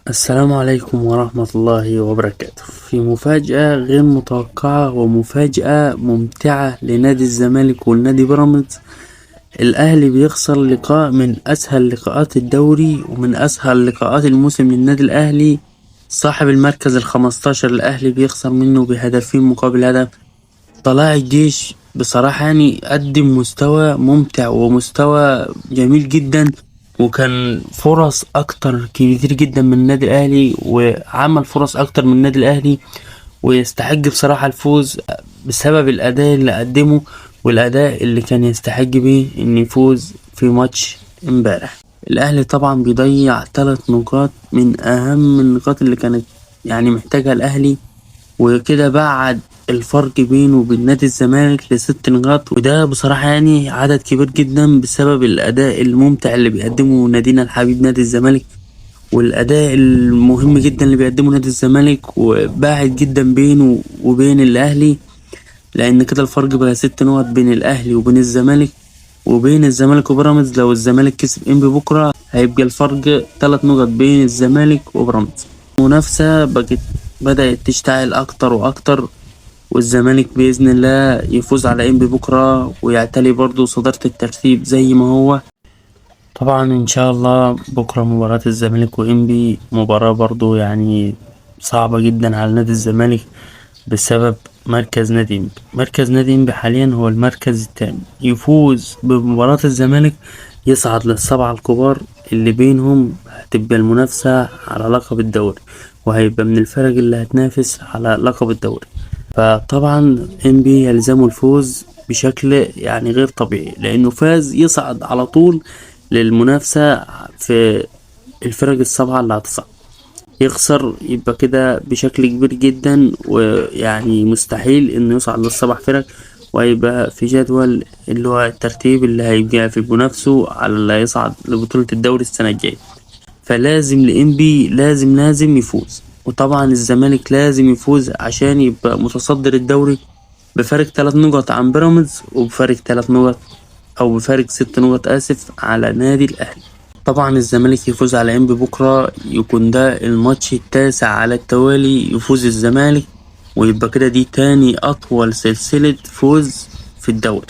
السلام عليكم ورحمة الله وبركاته. في مفاجأة غير متوقعة ومفاجأة ممتعة لنادي الزمالك والنادي بيراميدز. الأهلي بيخسر لقاء من أسهل لقاءات الدوري ومن أسهل لقاءات الموسم للنادي الأهلي. صاحب المركز ال15 الأهلي بيخسر منه بهدفين مقابل هدف. طلائع الجيش بصراحة يعني قدم مستوى ممتع ومستوى جميل جدا، وكان فرص أكتر كتير جدا من النادي الأهلي وعمل فرص أكتر من النادي الأهلي، ويستحق بصراحة الفوز بسبب الأداء اللي قدمه والأداء اللي كان يستحق بيه إن يفوز في ماتش امبارح. الأهلي طبعا بيضيع 3 نقاط من أهم النقاط اللي كانت يعني محتاجها الأهلي، وكده بعد الفرق بينه وبين نادي الزمالك ل6 نقاط، وده بصراحة يعني عدد كبير جدا بسبب الأداء الممتع اللي بيقدمه نادينا الحبيب نادي الزمالك، والأداء المهم جدا اللي بيقدمه نادي الزمالك، وباعد جدا بينه وبين الأهلي، لأن كده الفرق بقى 6 نقط بين الأهلي وبين الزمالك وبين الزمالك وبيراميدز. لو الزمالك كسب انبي بكرة هيبقى الفرق 3 نقط بين الزمالك وبيراميدز. المنافسة بدأت تشتعل أكتر وأكتر، والزمالك بإذن الله يفوز على انبي بكرة ويعتلي برضو صدارة الترتيب زي ما هو. طبعا إن شاء الله بكرة مباراة الزمالك وانبي مباراة برضو يعني صعبة جدا على نادي الزمالك بسبب مركز نادي انبي حاليا هو المركز التاني. يفوز بمباراة الزمالك يصعد لل7 الكبار اللي بينهم هتبقى المنافسة على لقب الدوري، وهيبقى من الفرق اللي هتنافس على لقب الدوري. فطبعا انبي يلزمه الفوز بشكل يعني غير طبيعي، لانه فاز يصعد على طول للمنافسة في الفرق ال7 اللي هتصعد. يخسر يبقى كده بشكل كبير جدا، ويعني مستحيل انه يصعد لل7 فرق، وهيبقى في جدول اللي هو الترتيب اللي هيبقى في منافسه على اللي هيصعد لبطولة الدوري السنة الجاية. فلازم لإنبي لازم يفوز، وطبعا الزمالك لازم يفوز عشان يبقى متصدر الدوري بفارق 3 نقط عن بيراميدز، وبفارق 3 نقط او بفارق 6 نقط اسف على نادي الاهلي. طبعا الزمالك يفوز على انبي بكرة يكون ده الماتش التاسع على التوالي يفوز الزمالك، ويبقى كده دي تاني اطول سلسلة فوز في الدوري.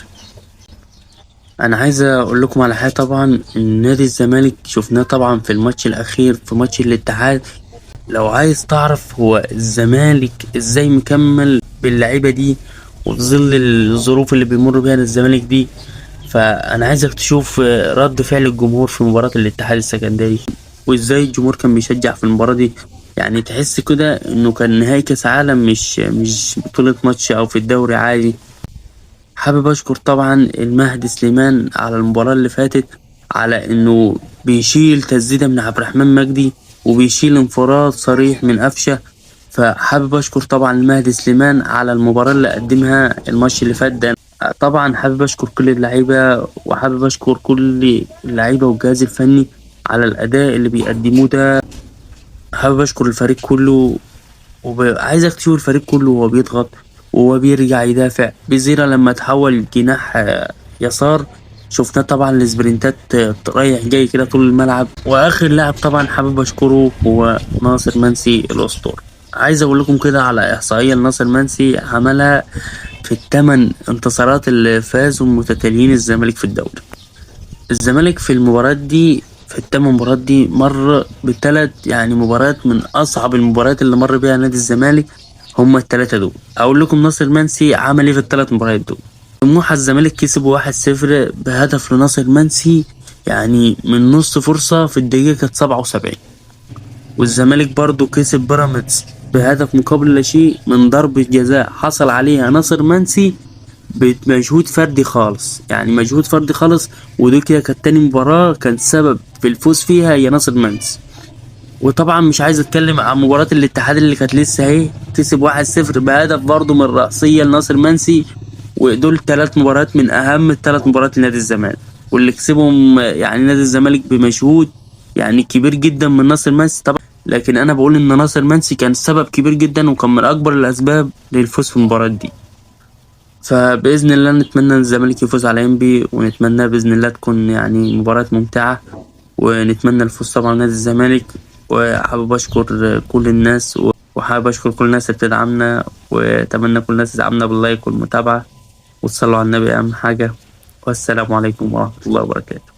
انا عايز اقول لكم على حاجة. طبعا نادي الزمالك شفناه طبعا في الماتش الاخير في ماتش الاتحاد. لو عايز تعرف هو الزمالك ازاي مكمل باللعيبة دي وفي ظل الظروف اللي بيمر بيها الزمالك دي، فانا عايزك تشوف رد فعل الجمهور في مباراة الاتحاد السكندري، وازاي الجمهور كان بيشجع في المباراة دي. يعني تحس كده انه كان نهائي كاس عالم، مش بطولة ماتش او في الدوري عادي. حابب اشكر طبعا المهدي سليمان على المباراة اللي فاتت، على انه بيشيل تسديدة من عبد الرحمن مجدي وبيشيل انفراد صريح من قفشة. فحابب اشكر طبعا المهدي سليمان على المباراة اللي قدمها الماتش اللي فات ده. طبعا حابب اشكر كل اللعيبة، وحابب اشكر كل اللعيبة والجهاز الفني على الاداء اللي بيقدموه ده. حابب اشكر الفريق كله، وعايزك تشوف الفريق كله وهو بيضغط وهو بيرجع يدافع. بزيرة لما تحول جناح يسار شفنا طبعا السبرنتات رايح جاي كده طول الملعب. واخر لاعب طبعا حابب اشكره هو ناصر منسي الاسطورة. عايز اقول لكم كده على احصائية ناصر منسي عملها في ال8 انتصارات اللي فازوا متتاليين الزمالك في الدوري. الزمالك في المباريات دي في ال8 مباريات دي مر ب3 يعني مباريات من اصعب المباريات اللي مر بيها نادي الزمالك. هما ال3 دول اقول لكم ناصر منسي عمل ايه في ال3 مباريات دول. سموحة الزمالك كسب 1-0 بهدف لناصر منسي، يعني من نص فرصة في الدقيقة كانت 77. والزمالك برضو كسب بيراميدز بهدف مقابل لا شيء من ضربة جزاء حصل عليها ناصر منسي بمجهود فردي خالص، يعني مجهود فردي خالص. ودي كده كانت تاني مباراة كان سبب في الفوز فيها يا ناصر منسي. وطبعا مش عايز اتكلم عن مباراة الاتحاد اللي كانت لسه اهي، كسب 1-0 بهدف برضه من رأسية لناصر منسي. ودول 3 مباريات من اهم ال3 مباريات لنادي الزمالك، واللي كسبهم يعني نادي الزمالك بمجهود يعني كبير جدا من ناصر منسي طبعا. لكن انا بقول ان ناصر منسي كان سبب كبير جدا وكان من اكبر الاسباب للفوز في المباراة دي. فبإذن الله نتمنى ان الزمالك يفوز على انبي، ونتمنى بإذن الله تكون يعني مباراة ممتعة، ونتمنى الفوز طبعا نادي الزمالك. وحابب أشكر كل الناس، وحابب أشكر كل الناس اللي بتدعمنا، وأتمنى كل الناس تدعمنا باللايك والمتابعة، وتصلوا على النبي أهم حاجة. والسلام عليكم ورحمة الله وبركاته.